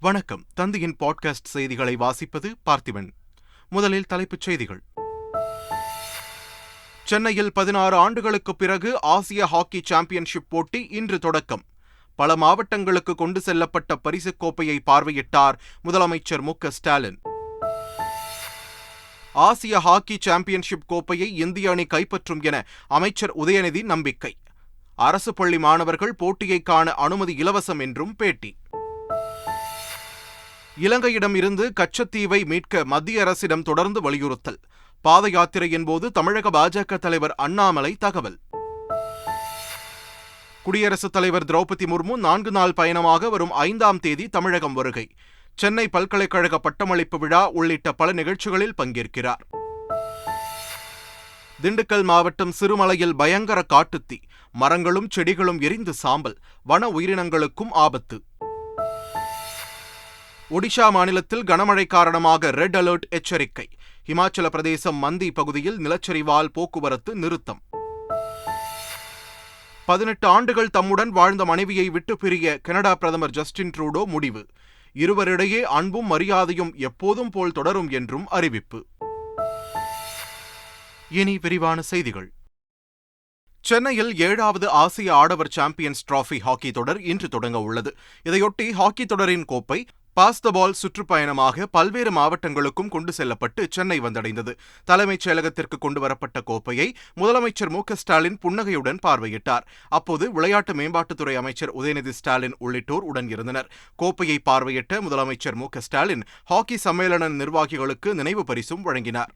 வணக்கம். தந்தையின் பாட்காஸ்ட் செய்திகளை வாசிப்பது பார்த்திபன். முதலில் தலைப்புச் செய்திகள். சென்னையில் 16 ஆண்டுகளுக்கு பிறகு ஆசிய ஹாக்கி சாம்பியன்ஷிப் போட்டி இன்று தொடக்கம். பல மாவட்டங்களுக்கு கொண்டு செல்லப்பட்ட பரிசுக் கோப்பையை பார்வையிட்டார் முதலமைச்சர் மு.க.ஸ்டாலின். ஆசிய ஹாக்கி சாம்பியன்ஷிப் கோப்பையை இந்திய அணி கைப்பற்றும் என அமைச்சர் உதயநிதி நம்பிக்கை. அரசு பள்ளி மாணவர்கள் போட்டியை காண அனுமதி இலவசம் என்றும் பேட்டி. இலங்கையிடம் இருந்து கச்சத்தீவை மீட்க மத்திய அரசிடம் தொடர்ந்து வலியுறுத்தல். பாத யாத்திரையின் போது தமிழக பாஜக தலைவர் அண்ணாமலை தகவல். குடியரசுத் தலைவர் திரௌபதி முர்மு 4 நாள் பயணமாக வரும் 5ஆம் தேதி தமிழகம் வருகை. சென்னை பல்கலைக்கழக பட்டமளிப்பு விழா உள்ளிட்ட பல நிகழ்ச்சிகளில் பங்கேற்கிறார். திண்டுக்கல் மாவட்டம் சிறுமலையில் பயங்கர காட்டுத்தீ. மரங்களும் செடிகளும் எரிந்து சாம்பல். வன உயிரினங்களுக்கும் ஆபத்து. ஒடிஷா மாநிலத்தில் கனமழை காரணமாக ரெட் அலர்ட் எச்சரிக்கை. இமாச்சல பிரதேசம் மந்தி பகுதியில் நிலச்சரிவால் போக்குவரத்து நிறுத்தம். 18 ஆண்டுகள் தம்முடன் வாழ்ந்த மனைவியை விட்டு பிரிய கனடா பிரதமர் ஜஸ்டின் ட்ரூடோ முடிவு. இருவரிடையே அன்பும் மரியாதையும் எப்போதும் போல் தொடரும் என்றும் அறிவிப்பு. இனி விரிவான செய்திகள். சென்னையில் 7வது ஆசிய ஆடவர் சாம்பியன்ஸ் டிராபி ஹாக்கி தொடர் இன்று தொடங்க உள்ளது. இதையொட்டி ஹாக்கி தொடரின் கோப்பை பாஸ் த பால் சுற்றுப்பயணமாக பல்வேறு மாவட்டங்களுக்கும் கொண்டு செல்லப்பட்டு சென்னை வந்தடைந்தது. தலைமைச் செயலகத்திற்கு கொண்டுவரப்பட்ட கோப்பையை முதலமைச்சர் மு.க.ஸ்டாலின் புன்னகையுடன் பார்வையிட்டார். அப்போது விளையாட்டு மேம்பாட்டுத்துறை அமைச்சர் உதயநிதி ஸ்டாலின் உள்ளிட்டோர் உடன் இருந்தனர். கோப்பையை பார்வையிட்ட முதலமைச்சர் மு.க.ஸ்டாலின் ஹாக்கி சம்மேளன நிர்வாகிகளுக்கு நினைவு பரிசும் வழங்கினார்.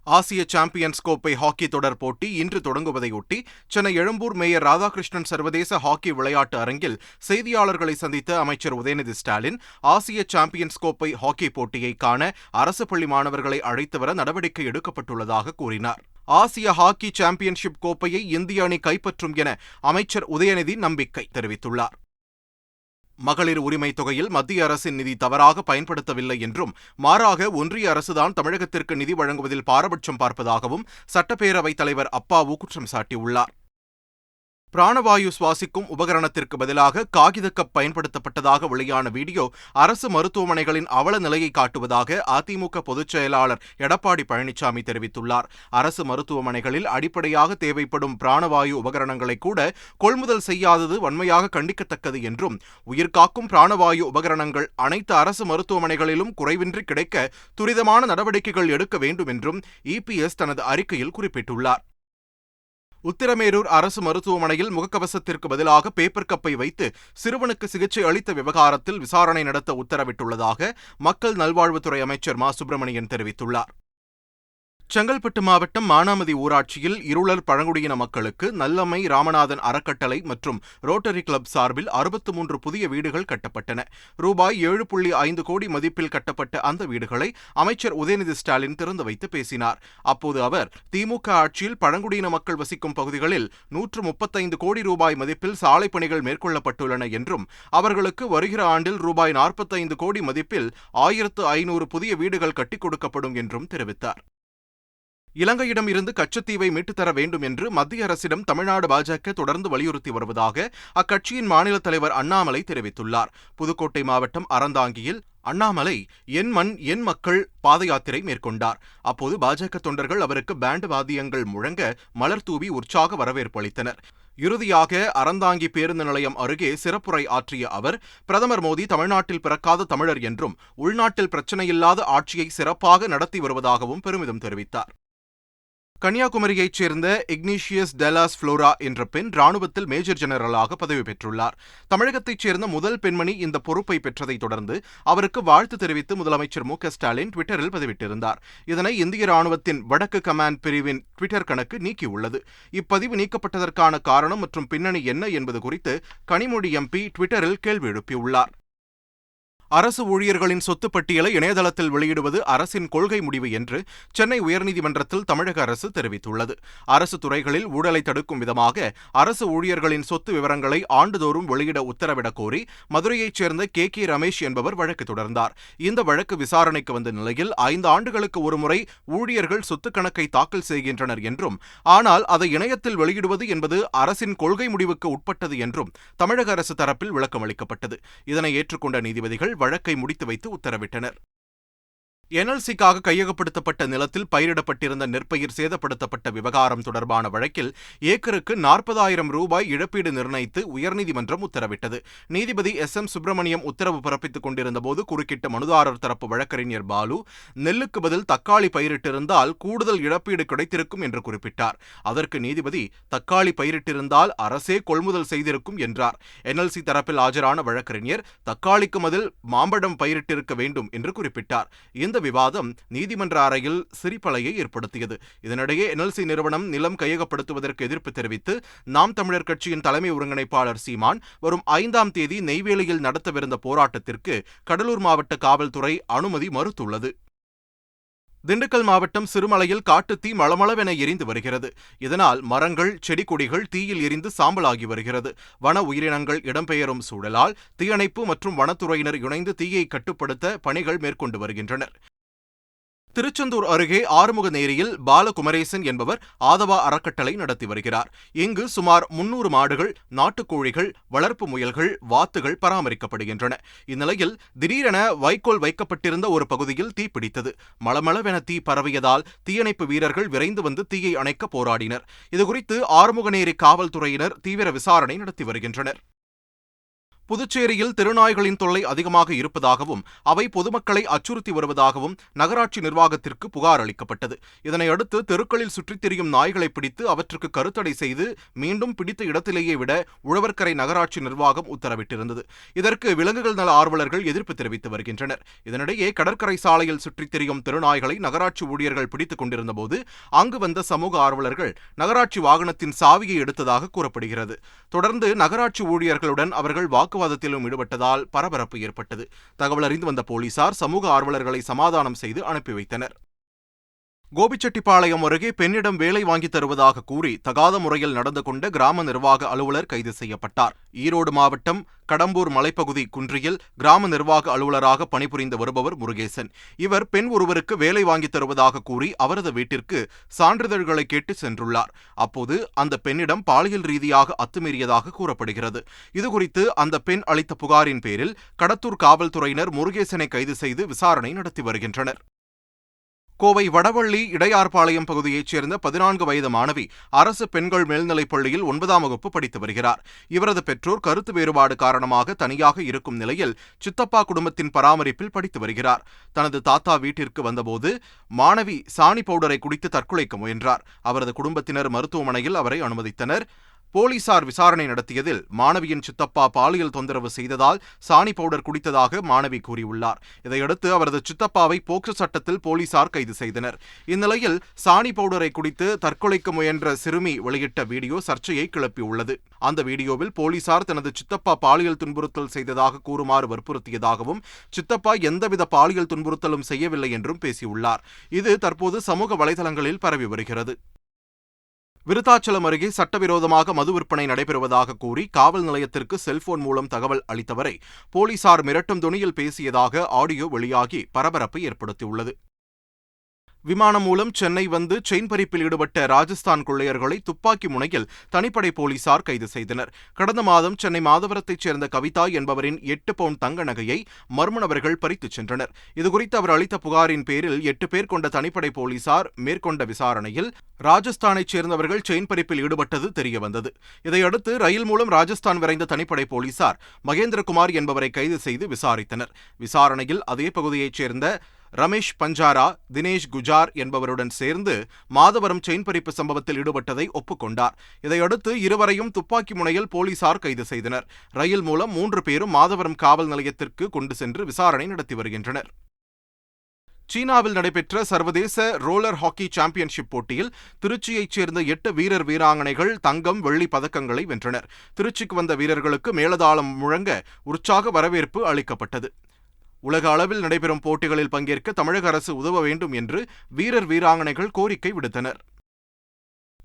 ஆசிய சாம்பியன்ஸ் கோப்பை ஹாக்கி தொடர் போட்டி இன்று தொடங்குவதையொட்டி சென்னை எழும்பூர் மேயர் ராதாகிருஷ்ணன் சர்வதேச ஹாக்கி விளையாட்டு அரங்கில் செய்தியாளர்களை சந்தித்த அமைச்சர் உதயநிதி ஸ்டாலின் ஆசிய சாம்பியன்ஸ் கோப்பை ஹாக்கி போட்டியை காண அரசு பள்ளி மாணவர்களை அழைத்து வர நடவடிக்கை எடுக்கப்பட்டுள்ளதாக கூறினார். ஆசிய ஹாக்கி சாம்பியன்ஷிப் கோப்பையை இந்திய அணி கைப்பற்றும் என அமைச்சர் உதயநிதி நம்பிக்கை தெரிவித்துள்ளார். மகளிர் உரிமை தொகையில் மத்திய அரசின் நிதி தவறாக பயன்படுத்தவில்லை என்றும் மாறாக ஒன்றிய அரசுதான் தமிழகத்திற்கு நிதி வழங்குவதில் பாரபட்சம் பார்ப்பதாகவும் சட்டப்பேரவைத் தலைவர் அப்பாவு குற்றம் சாட்டியுள்ளார். பிராணவாயு சுவாசிக்கும் உபகரணத்திற்கு பதிலாக காகித கப் பயன்படுத்தப்பட்டதாக வெளியான வீடியோ அரசு மருத்துவமனைகளின் அவல நிலையை காட்டுவதாக அதிமுக பொதுச் செயலாளர் எடப்பாடி பழனிசாமி தெரிவித்துள்ளார். அரசு மருத்துவமனைகளில் அடிப்படையாக தேவைப்படும் பிராணவாயு உபகரணங்களை கூட கொள்முதல் செய்யாதது வன்மையாக கண்டிக்கத்தக்கது என்றும், உயிர்காக்கும் பிராணவாயு உபகரணங்கள் அனைத்து அரசு மருத்துவமனைகளிலும் குறைவின்றி கிடைக்க துரிதமான நடவடிக்கைகள் எடுக்க வேண்டும் என்றும் இபிஎஸ் தனது அறிக்கையில் குறிப்பிட்டுள்ளார். உத்திரமேரூர் அரசு மருத்துவமனையில் முகக்கவசத்திற்கு பதிலாக பேப்பர் கப்பை வைத்து சிறுவனுக்கு சிகிச்சை அளித்த விவகாரத்தில் விசாரணை நடத்த உத்தரவிட்டுள்ளதாக மக்கள் நல்வாழ்வுத்துறை அமைச்சர் மா. சுப்பிரமணியன் தெரிவித்துள்ளார். செங்கல்பட்டு மாவட்டம் மானாமதி ஊராட்சியில் இருளர் பழங்குடியின மக்களுக்கு நல்லம்மை ராமநாதன் அறக்கட்டளை மற்றும் ரோட்டரி கிளப் சார்பில் 63 புதிய வீடுகள் கட்டப்பட்டன. ரூபாய் 7.5 கோடி மதிப்பில் கட்டப்பட்ட அந்த வீடுகளை அமைச்சர் உதயநிதி ஸ்டாலின் திறந்து வைத்து பேசினார். அப்போது அவர் திமுக ஆட்சியில் பழங்குடியின மக்கள் வசிக்கும் பகுதிகளில் 135 கோடி ரூபாய் மதிப்பில் சாலை பணிகள் மேற்கொள்ளப்பட்டுள்ளன என்றும், அவர்களுக்கு வருகிற ஆண்டில் ரூபாய் 45 கோடி மதிப்பில் 1500 புதிய வீடுகள் கட்டிக் கொடுக்கப்படும் என்றும் தெரிவித்தார். இலங்கையிடம் இருந்து கச்சத்தீவை மீட்டுத்தர வேண்டும் என்று மத்திய அரசிடம் தமிழ்நாடு பாஜக தொடர்ந்து வலியுறுத்தி வருவதாக அக்கட்சியின் மாநில தலைவர் அண்ணாமலை தெரிவித்துள்ளார். புதுக்கோட்டை மாவட்டம் அறந்தாங்கியில் அண்ணாமலை என் மண் என் மக்கள் பாத யாத்திரை மேற்கொண்டார். அப்போது பாஜக தொண்டர்கள் அவருக்கு பேண்ட் வாத்தியங்கள் முழங்க மலர் தூவி உற்சாக வரவேற்பு அளித்தனர். இறுதியாக அறந்தாங்கி பேருந்து நிலையம் அருகே சிறப்புரை ஆற்றிய அவர், பிரதமர் மோடி தமிழ்நாட்டில் பிறக்காத தமிழர் என்றும் உள்நாட்டில் பிரச்சனையில்லாத ஆட்சியை சிறப்பாக நடத்தி வருவதாகவும் பெருமிதம் தெரிவித்தார். கன்னியாகுமரியைச் சேர்ந்த இக்னீஷியஸ் டெலாஸ் புளோரா என்ற பெண் ராணுவத்தில் மேஜர் ஜெனரலாக பதவி பெற்றுள்ளார். தமிழகத்தைச் சேர்ந்த முதல் பெண்மணி இந்த பொறுப்பை பெற்றதைத் தொடர்ந்து அவருக்கு வாழ்த்து தெரிவித்து முதலமைச்சர் மு.க.ஸ்டாலின் ட்விட்டரில் பதிவிட்டிருந்தார். இதனை இந்திய ராணுவத்தின் வடக்கு கமாண்ட் பிரிவின் ட்விட்டர் கணக்கு நீக்கியுள்ளது. இப்பதிவு நீக்கப்பட்டதற்கான காரணம் மற்றும் பின்னணி என்ன என்பது குறித்து கனிமொழி எம்பி ட்விட்டரில் கேள்வி எழுப்பியுள்ளார். அரசு ஊழியர்களின் சொத்து பட்டியலை இணையதளத்தில் வெளியிடுவது அரசின் கொள்கை முடிவு என்று சென்னை உயர்நீதிமன்றத்தில் தமிழக அரசு தெரிவித்துள்ளது. அரசு துறைகளில் ஊழலை தடுக்கும் விதமாக அரசு ஊழியர்களின் சொத்து விவரங்களை ஆண்டுதோறும் வெளியிட உத்தரவிடக் கோரி மதுரையைச் சேர்ந்த கே. ரமேஷ் என்பவர் வழக்கு தொடர்ந்தார். இந்த வழக்கு விசாரணைக்கு வந்த நிலையில் 5 ஆண்டுகளுக்கு ஒருமுறை ஊழியர்கள் சொத்து கணக்கை தாக்கல் செய்கின்றனர் என்றும், ஆனால் அதை இணையத்தில் வெளியிடுவது என்பது அரசின் கொள்கை முடிவுக்கு உட்பட்டது என்றும் தமிழக அரசு தரப்பில் விளக்கம் அளிக்கப்பட்டது. இதனை ஏற்றுக்கொண்ட நீதிபதிகள் வழக்கை முடித்து வைத்து உத்தரவிட்டனர். NLC-க்காக கையகப்படுத்தப்பட்ட நிலத்தில் பயிரிடப்பட்டிருந்த நெற்பயிர் சேதப்படுத்தப்பட்ட விவகாரம் தொடர்பான வழக்கில் ஏக்கருக்கு 40,000 ரூபாய் இழப்பீடு நிர்ணயித்து உயர்நீதிமன்றம் உத்தரவிட்டது. நீதிபதி SM சுப்பிரமணியம் உத்தரவு பிறப்பித்துக் கொண்டிருந்தபோது குறுக்கிட்ட மனுதாரர் தரப்பு வழக்கறிஞர் பாலு, நெல்லுக்கு பதில் தக்காளி பயிரிட்டிருந்தால் கூடுதல் இழப்பீடு கிடைத்திருக்கும் என்று குறிப்பிட்டார். அதற்கு நீதிபதி, தக்காளி பயிரிட்டிருந்தால் அரசே கொள்முதல் செய்திருக்கும் என்றார். NLC தரப்பில் ஆஜரான வழக்கறிஞர், தக்காளிக்கு பதில் மாம்பழம் பயிரிட்டிருக்க வேண்டும் என்று குறிப்பிட்டார். இந்த விவாதம் நீதிமன்ற அறையில் சிரிப்பலையை ஏற்படுத்தியது. இதனிடையே NLC நிறுவனம் நிலம் கையகப்படுத்துவதற்கு எதிர்ப்பு தெரிவித்து நாம் தமிழர் கட்சியின் தலைமை ஒருங்கிணைப்பாளர் சீமான் வரும் 5ஆம் தேதி நெய்வேலியில் நடத்தவிருந்த போராட்டத்திற்கு கடலூர் மாவட்ட காவல்துறை அனுமதி மறுத்துள்ளது. திண்டுக்கல் மாவட்டம் சிறுமலையில் காட்டுத்தீ மளமளவென எரிந்து வருகிறது. இதனால் மரங்கள், செடி கொடிகள் தீயில் எரிந்து சாம்பலாகி வருகிறது. வன உயிரினங்கள் இடம்பெயரும் சூழலால் தீயணைப்பு மற்றும் வனத்துறையினர் இணைந்து தீயை கட்டுப்படுத்த பணிகள் மேற்கொண்டு வருகின்றனர். திருச்செந்தூர் அருகே ஆறுமுகநேரியில் பாலகுமரேசன் என்பவர் ஆதவா அறக்கட்டளை நடத்தி வருகிறார். இங்கு சுமார் 300 மாடுகள், நாட்டுக்கோழிகள், வளர்ப்பு முயல்கள், வாத்துகள் பராமரிக்கப்படுகின்றன. இந்நிலையில் திடீரென வைக்கோல் வைக்கப்பட்டிருந்த ஒரு பகுதியில் தீப்பிடித்தது. மளமளவென தீ பரவியதால் தீயணைப்பு வீரர்கள் விரைந்து வந்து தீயை அணைக்க போராடினர். இதுகுறித்து ஆறுமுகநேரி காவல்துறையினர் தீவிர விசாரணை நடத்தி வருகின்றனர். புதுச்சேரியில் திருநாய்களின் தொல்லை அதிகமாக இருப்பதாகவும் அவை பொதுமக்களை அச்சுறுத்தி வருவதாகவும் நகராட்சி நிர்வாகத்திற்கு புகார் அளிக்கப்பட்டது. இதனையடுத்து தெருக்களில் சுற்றித் திரியும் நாய்களை பிடித்து அவற்றுக்கு கருத்தடை செய்து மீண்டும் பிடித்த இடத்திலேயே விட உழவர்கரை நகராட்சி நிர்வாகம் உத்தரவிட்டிருந்தது. இதற்கு விலங்குகள் நல ஆர்வலர்கள் எதிர்ப்பு தெரிவித்து வருகின்றனர். இதனிடையே கடற்கரை சாலையில் சுற்றித் திரியும் திருநாய்களை நகராட்சி ஊழியர்கள் பிடித்துக் கொண்டிருந்தபோது அங்கு வந்த சமூக ஆர்வலர்கள் நகராட்சி வாகனத்தின் சாவியை எடுத்ததாக கூறப்படுகிறது. தொடர்ந்து நகராட்சி ஊழியர்களுடன் அவர்கள் வாக்குவாதத்திலும் ஈடுபட்டதால் பரபரப்பு ஏற்பட்டது. தகவல் அறிந்து வந்த போலீசார் சமூக ஆர்வலர்களை சமாதானம் செய்து அனுப்பி வைத்தனர். கோபிச்செட்டிப்பாளையம் அருகே பெண்ணிடம் வேலை வாங்கித் தருவதாக கூறி தகாத முறையில் நடந்து கொண்ட கிராம நிர்வாக அலுவலர் கைது செய்யப்பட்டார். ஈரோடு மாவட்டம் கடம்பூர் மலைப்பகுதி குன்றியில் கிராம நிர்வாக அலுவலராக பணிபுரிந்து வருபவர் முருகேசன். இவர் பெண் ஒருவருக்கு வேலை வாங்கித் தருவதாக கூறி அவரது வீட்டிற்கு சான்றிதழ்களை கேட்டு சென்றுள்ளார். அப்போது அந்த பெண்ணிடம் பாலியல் ரீதியாக அத்துமீறியதாக கூறப்படுகிறது. இதுகுறித்து அந்த பெண் அளித்த புகாரின் பேரில் கடத்தூர் காவல்துறையினர் முருகேசனை கைது செய்து விசாரணை நடத்தி வருகின்றனர். கோவை வடவள்ளி இடையார்பாளையம் பகுதியைச் சேர்ந்த 14 வயது மாணவி அரசு பெண்கள் மேல்நிலைப் பள்ளியில் 9ஆம் வகுப்பு படித்து வருகிறார். இவரது பெற்றோர் கருத்து வேறுபாடு காரணமாக தனியாக இருக்கும் நிலையில் சித்தப்பா குடும்பத்தின் பராமரிப்பில் படித்து வருகிறார். தனது தாத்தா வீட்டிற்கு வந்தபோது மாணவி சாணி பவுடரை குடித்து தற்கொலைக்கு முயன்றார். அவரது குடும்பத்தினர் மருத்துவமனையில் அவரை அனுமதித்தனர். போலீசார் விசாரணை நடத்தியதில் மாணவியின் சித்தப்பா பாலியல் தொந்தரவு செய்ததால் சாணி பவுடர் குடித்ததாக மாணவி கூறியுள்ளார். இதையடுத்து அவரது சித்தப்பாவை போக்சோ சட்டத்தில் போலீசார் கைது செய்தனர். இந்நிலையில் சாணி பவுடரை குடித்து தற்கொலைக்கு முயன்ற சிறுமி வெளியிட்ட வீடியோ சர்ச்சையை கிளப்பியுள்ளது. அந்த வீடியோவில் போலீசார் தனது சித்தப்பா பாலியல் துன்புறுத்தல் செய்ததாக கூறுமாறு வற்புறுத்தியதாகவும் சித்தப்பா எந்தவித பாலியல் துன்புறுத்தலும் செய்யவில்லை என்றும் பேசியுள்ளார். இது தற்போது சமூக வலைதளங்களில் பரவி வருகிறது. விருத்தாச்சலம் அருகே சட்டவிரோதமாக மது விற்பனை நடைபெறுவதாக கூறி காவல் நிலையத்திற்கு செல்போன் மூலம் தகவல் அளித்தவரை போலீசார் மிரட்டும் தொனியில் பேசியதாக ஆடியோ வெளியாகி பரபரப்பை ஏற்படுத்தியுள்ளது. விமானம் மூலம் சென்னை வந்து செயின் பறிப்பில் ஈடுபட்ட ராஜஸ்தான் கொள்ளையர்களை துப்பாக்கி முனையில் தனிப்படை போலீசார் கைது செய்தனர். கடந்த மாதம் சென்னை மாதவரத்தைச் சேர்ந்த கவிதா என்பவரின் 8 பவுண்ட் தங்க நகையை மர்ம நபர்கள் பறித்துச் சென்றனர். இதுகுறித்து அவர் அளித்த புகாரின் பேரில் 8 பேர் கொண்ட தனிப்படை போலீசார் மேற்கொண்ட விசாரணையில் ராஜஸ்தானைச் சேர்ந்தவர்கள் செயின் பறிப்பில் ஈடுபட்டது தெரியவந்தது. இதையடுத்து ரயில் மூலம் ராஜஸ்தான் விரைந்த தனிப்படை போலீசார் மகேந்திரகுமார் என்பவரை கைது செய்து விசாரித்தனர். விசாரணையில் அதே பகுதியைச் சேர்ந்த ரமேஷ் பஞ்சாரா, தினேஷ் குஜார் என்பவருடன் சேர்ந்து மாதவரம் செயின் பறிப்பு சம்பவத்தில் ஈடுபட்டதை ஒப்புக்கொண்டார். இதையடுத்து இருவரையும் துப்பாக்கி முனையில் போலீசார் கைது செய்தனர். ரயில் மூலம் 3 பேரும் மாதவரம் காவல் நிலையத்திற்கு கொண்டு சென்று விசாரணை நடத்தி வருகின்றனர். சீனாவில் நடைபெற்ற சர்வதேச ரோலர் ஹாக்கி சாம்பியன்ஷிப் போட்டியில் திருச்சியைச் சேர்ந்த 8 வீரர் வீராங்கனைகள் தங்கம், வெள்ளி பதக்கங்களை வென்றனர். திருச்சிக்கு வந்த வீரர்களுக்கு மேளதாளம் முழங்க உற்சாக வரவேற்பு அளிக்கப்பட்டது. உலக அளவில் நடைபெறும் போட்டிகளில் பங்கேற்க தமிழக அரசு உதவ வேண்டும் என்று வீரர் வீராங்கனைகள் கோரிக்கை விடுத்தனர்.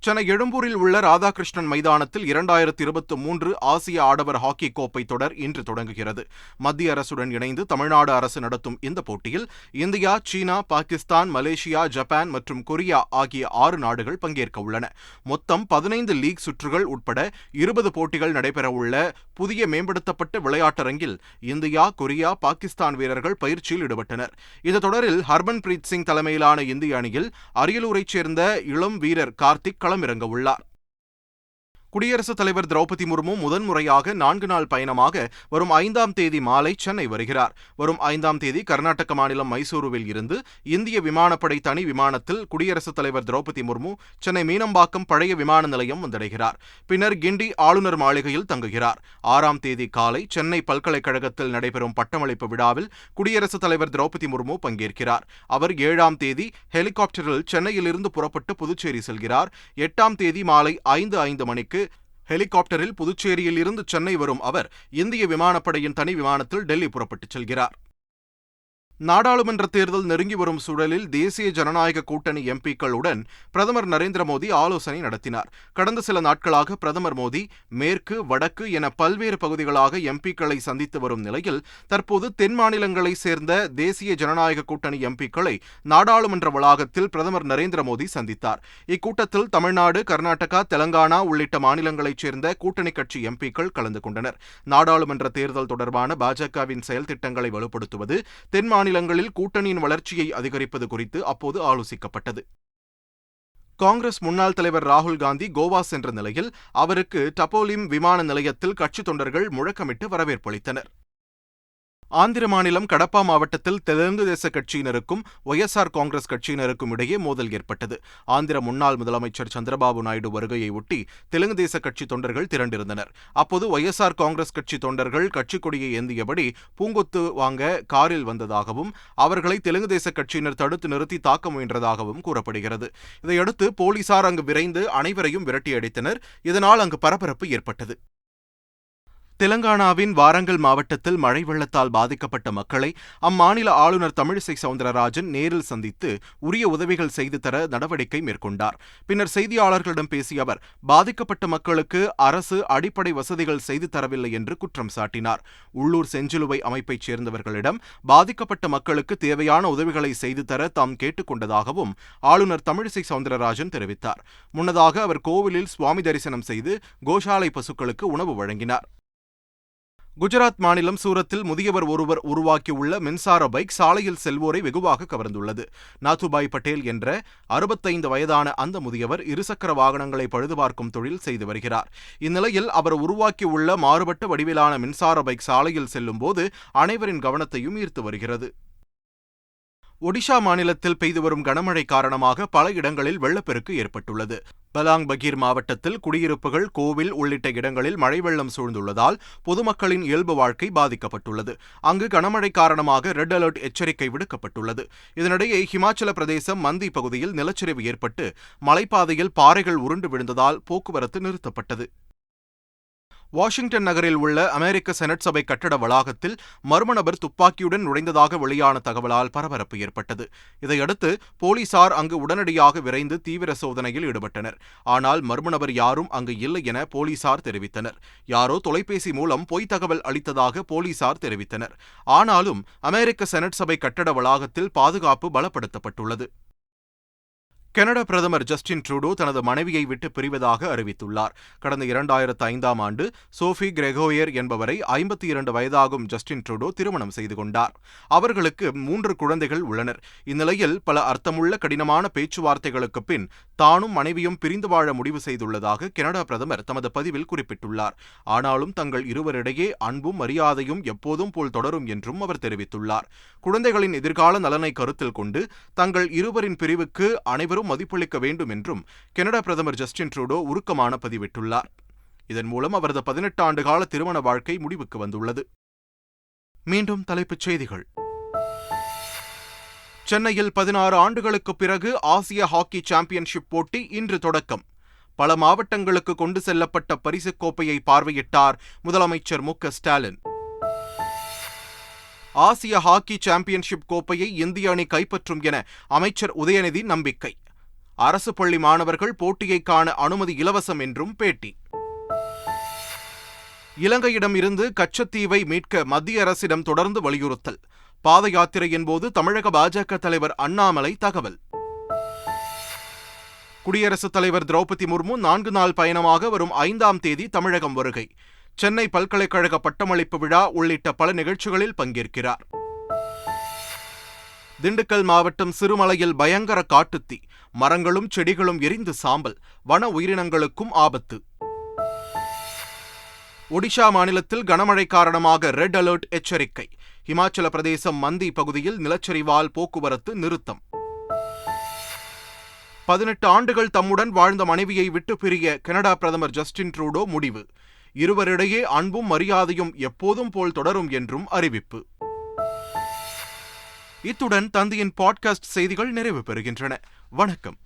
சென்னை எழும்பூரில் உள்ள ராதாகிருஷ்ணன் மைதானத்தில் 2023 ஆசிய ஆடவர் ஹாக்கி கோப்பை தொடர் இன்று தொடங்குகிறது. மத்திய அரசுடன் இணைந்து தமிழ்நாடு அரசு நடத்தும் இந்த போட்டியில் இந்தியா, சீனா, பாகிஸ்தான், மலேசியா, ஜப்பான் மற்றும் கொரியா ஆகிய 6 நாடுகள் பங்கேற்க உள்ளன. மொத்தம் 15 லீக் சுற்றுகள் உட்பட 20 போட்டிகள் நடைபெறவுள்ள புதிய மேம்படுத்தப்பட்ட விளையாட்டரங்கில் இந்தியா, கொரியா, பாகிஸ்தான் வீரர்கள் பயிற்சியில் ஈடுபட்டனர். இந்த தொடரில் ஹர்மன்பிரீத் சிங் தலைமையிலான இந்திய அணியில் அரியலூரைச் சேர்ந்த இளம் வீரர் கார்த்திக் களமிறங்க உள்ளார். குடியரசுத் தலைவர் திரௌபதி முர்மு முதன்முறையாக 4 நாள் பயணமாக வரும் 5ஆம் தேதி மாலை சென்னை வருகிறார். வரும் 5ஆம் தேதி கர்நாடக மாநிலம் மைசூருவில் இருந்து இந்திய விமானப்படை தனி விமானத்தில் குடியரசுத் தலைவர் திரௌபதி முர்மு சென்னை மீனம்பாக்கம் பழைய விமான நிலையம் வந்தடைகிறார். பின்னர் கிண்டி ஆளுநர் மாளிகையில் தங்குகிறார். 6ஆம் தேதி காலை சென்னை பல்கலைக்கழகத்தில் நடைபெறும் பட்டமளிப்பு விழாவில் குடியரசுத் தலைவர் திரௌபதி முர்மு பங்கேற்கிறார். அவர் 7ஆம் தேதி ஹெலிகாப்டரில் சென்னையிலிருந்து புறப்பட்டு புதுச்சேரி செல்கிறார். 8ஆம் தேதி மாலை 5:05 மணிக்கு ஹெலிகாப்டரில் புதுச்சேரியில் இருந்து சென்னை வரும் அவர் இந்திய விமானப்படையின் தனி விமானத்தில் டெல்லி புறப்பட்டுச் செல்கிறார். நாடாளுமன்ற தேர்தல் நெருங்கி வரும் சூழலில் தேசிய ஜனநாயக கூட்டணி எம்பிக்களுடன் பிரதமர் நரேந்திர மோடி ஆலோசனை நடத்தினார். கடந்த சில நாட்களாக பிரதமர் மோடி மேற்கு, வடக்கு என பல்வேறு பகுதிகளாக எம்பிக்களை சந்தித்து வரும் நிலையில் தற்போது தென் மாநிலங்களை சேர்ந்த தேசிய ஜனநாயக கூட்டணி எம்பிக்களை நாடாளுமன்ற வளாகத்தில் பிரதமர் நரேந்திர மோடி சந்தித்தார். இக்கூட்டத்தில் தமிழ்நாடு, கர்நாடகா, தெலங்கானா உள்ளிட்ட மாநிலங்களைச் சேர்ந்த கூட்டணி கட்சி எம்பிக்கள் கலந்து கொண்டனர். நாடாளுமன்ற தேர்தல் தொடர்பான பாஜகவின் செயல் திட்டங்களை வலுப்படுத்துவது, தென் மாநிலங்களில் கூட்டணியின் வளர்ச்சியை அதிகரிப்பது குறித்து அப்போது ஆலோசிக்கப்பட்டது. காங்கிரஸ் முன்னாள் தலைவர் ராகுல் காந்தி கோவா சென்ற நிலையில் அவருக்கு டபோலிம் விமான நிலையத்தில் கட்சித் தொண்டர்கள் முழக்கமிட்டு வரவேற்பளித்தனர். ஆந்திர மாநிலம் கடப்பா மாவட்டத்தில் தெலுங்கு தேச கட்சியினருக்கும் ஒய்எஸ்ஆர் காங்கிரஸ் கட்சியினருக்கும் இடையே மோதல் ஏற்பட்டது. ஆந்திர முன்னாள் முதலமைச்சர் சந்திரபாபு நாயுடு வருகையை ஒட்டி தெலுங்கு தேச கட்சி தொண்டர்கள் திரண்டிருந்தனர். அப்போது ஒய்எஸ்ஆர் காங்கிரஸ் கட்சி தொண்டர்கள் கட்சிக் கொடியை ஏந்தியபடி பூங்கொத்து வாங்க காரில் வந்ததாகவும் அவர்களை தெலுங்கு தேச கட்சியினர் தடுத்து நிறுத்தி தாக்க முயன்றதாகவும் கூறப்படுகிறது. இதையடுத்து போலீசார் அங்கு விரைந்து அனைவரையும் விரட்டியடித்தனர். இதனால் அங்கு பரபரப்பு ஏற்பட்டது. தெலங்கானாவின் வாரங்கல் மாவட்டத்தில் மழை வெள்ளத்தால் பாதிக்கப்பட்ட மக்களை அம்மாநில ஆளுநர் தமிழிசை சவுந்தரராஜன் நேரில் சந்தித்து உரிய உதவிகள் செய்து தர நடவடிக்கை மேற்கொண்டார். பின்னர் செய்தியாளர்களிடம் பேசிய அவர், பாதிக்கப்பட்ட மக்களுக்கு அரசு அடிப்படை வசதிகள் செய்து தரவில்லை என்று குற்றம் சாட்டினார். உள்ளூர் செஞ்சிலுவை அமைப்பைச் சேர்ந்தவர்களிடம் பாதிக்கப்பட்ட மக்களுக்கு தேவையான உதவிகளை செய்து தர தாம் கேட்டுக் கொண்டதாகவும் ஆளுநர் தமிழிசை சவுந்தரராஜன் தெரிவித்தார். முன்னதாக அவர் கோவிலில் சுவாமி தரிசனம் செய்து கோஷாலை பசுக்களுக்கு உணவு வழங்கினார். குஜராத் மாநிலம் சூரத்தில் முதியவர் ஒருவர் உருவாக்கியுள்ள மின்சார பைக் சாலையில் செல்வோரை வெகுவாக கவர்ந்துள்ளது. நாத்துபாய் பட்டேல் என்ற 65 வயதான அந்த முதியவர் இருசக்கர வாகனங்களை பழுதுபார்க்கும் தொழில் செய்து வருகிறார். இந்நிலையில் அவர் உருவாக்கியுள்ள மாறுபட்ட வடிவிலான மின்சார பைக் சாலையில் செல்லும்போது அனைவரின் கவனத்தையும் ஈர்த்து வருகிறது. ஒடிஷா மாநிலத்தில் பெய்து வரும் கனமழை காரணமாக பல இடங்களில் வெள்ளப்பெருக்கு ஏற்பட்டுள்ளது. பலாங் பகீர் மாவட்டத்தில் குடியிருப்புகள், கோவில் உள்ளிட்ட இடங்களில் மழை வெள்ளம் சூழ்ந்துள்ளதால் பொதுமக்களின் இயல்பு வாழ்க்கை பாதிக்கப்பட்டுள்ளது. அங்கு கனமழை காரணமாக ரெட் அலர்ட் எச்சரிக்கை விடுக்கப்பட்டுள்ளது. இதனிடையே ஹிமாச்சல பிரதேசம் மந்தி பகுதியில் நிலச்சரிவு ஏற்பட்டு மலைப்பாதையில் பாறைகள் உருண்டு விழுந்ததால் போக்குவரத்து நிறுத்தப்பட்டது. வாஷிங்டன் நகரில் உள்ள அமெரிக்க செனட் சபை கட்டட வளாகத்தில் மர்ம நபர் துப்பாக்கியுடன் நுழைந்ததாக வெளியான தகவலால் பரபரப்பு ஏற்பட்டது. இதையடுத்து போலீசார் அங்கு உடனடியாக விரைந்து தீவிர சோதனையில் ஈடுபட்டனர். ஆனால் மர்ம நபர் யாரும் அங்கு இல்லை என போலீசார் தெரிவித்தனர். யாரோ தொலைபேசி மூலம் பொய் தகவல் அளித்ததாக போலீசார் தெரிவித்தனர். ஆனாலும் அமெரிக்க செனட் சபை கட்டட வளாகத்தில் பாதுகாப்பு பலப்படுத்தப்பட்டுள்ளது. கனடா பிரதமர் ஜஸ்டின் ட்ரூடோ தனது மனைவியை விட்டு பிரிவதாக அறிவித்துள்ளார். கடந்த 2005ஆம் ஆண்டு சோஃபி கிரெகோயர் என்பவரை 52 வயதாகும் ஜஸ்டின் ட்ரூடோ திருமணம் செய்து கொண்டார். அவர்களுக்கு 3 குழந்தைகள் உள்ளனர். இந்நிலையில் பல அர்த்தமுள்ள கடினமான பேச்சுவார்த்தைகளுக்கு பின் தானும் மனைவியும் பிரிந்து வாழ முடிவு செய்துள்ளதாக கனடா பிரதமர் தமது பதிவில் குறிப்பிட்டுள்ளார். ஆனாலும் தங்கள் இருவரிடையே அன்பும் மரியாதையும் எப்போதும் போல் தொடரும் என்றும் அவர் தெரிவித்துள்ளார். குழந்தைகளின் எதிர்கால நலனை கருத்தில் கொண்டு தங்கள் இருவரின் பிரிவுக்கு அனைவரும் மதிப்பளிக்க வேண்டும் என்றும் கனடா பிரதமர் ஜஸ்டின் ட்ரூடோ உருக்கமான பதிவிட்டுள்ளார். இதன் மூலம் அவரது 18 ஆண்டு கால திருமண வாழ்க்கை முடிவுக்கு வந்துள்ளது. மீண்டும் தலைப்புச் செய்திகள். சென்னையில் 16 ஆண்டுகளுக்கு பிறகு ஆசிய ஹாக்கி சாம்பியன்ஷிப் போட்டி இன்று தொடக்கம். பல மாவட்டங்களுக்கு கொண்டு செல்லப்பட்ட பரிசுக் கோப்பையை பார்வையிட்டார் முதலமைச்சர் மு.க. ஸ்டாலின். ஆசிய ஹாக்கி சாம்பியன்ஷிப் கோப்பையை இந்திய அணி கைப்பற்றும் என அமைச்சர் உதயநிதி நம்பிக்கை. அரசு பள்ளி மாணவர்கள் போட்டியை காண அனுமதி இலவசம் என்றும் பேட்டி. இலங்கையிடம் இருந்து கச்சத்தீவை மீட்க மத்திய அரசிடம் தொடர்ந்து வலியுறுத்தல். பாத யாத்திரையின் போது தமிழக பாஜக தலைவர் அண்ணாமலை தகவல். குடியரசுத் தலைவர் திரௌபதி முர்மு 4 நாள் பயணமாக வரும் 5ஆம் தேதி தமிழகம் வருகை. சென்னை பல்கலைக்கழக பட்டமளிப்பு விழா உள்ளிட்ட பல நிகழ்ச்சிகளில் பங்கேற்கிறார். திண்டுக்கல் மாவட்டம் சிறுமலையில் பயங்கர காட்டுத்தீ. மரங்களும் செடிகளும் எரிந்து சாம்பல். வன உயிரினங்களுக்கும் ஆபத்து. ஒடிஷா மாநிலத்தில் கனமழை காரணமாக ரெட் அலர்ட் எச்சரிக்கை. இமாச்சல பிரதேசம் மந்தி பகுதியில் நிலச்சரிவால் போக்குவரத்து நிறுத்தம். 18 ஆண்டுகள் தம்முடன் வாழ்ந்த மனைவியை விட்டு பிரிய கனடா பிரதமர் ஜஸ்டின் ட்ரூடோ முடிவு. இருவரிடையே அன்பும் மரியாதையும் எப்போதும் போல் தொடரும் என்றும் அறிவிப்பு. இத்துடன் தந்தையின் பாட்காஸ்ட் செய்திகள் நிறைவு பெறுகின்றன. வணக்கம்.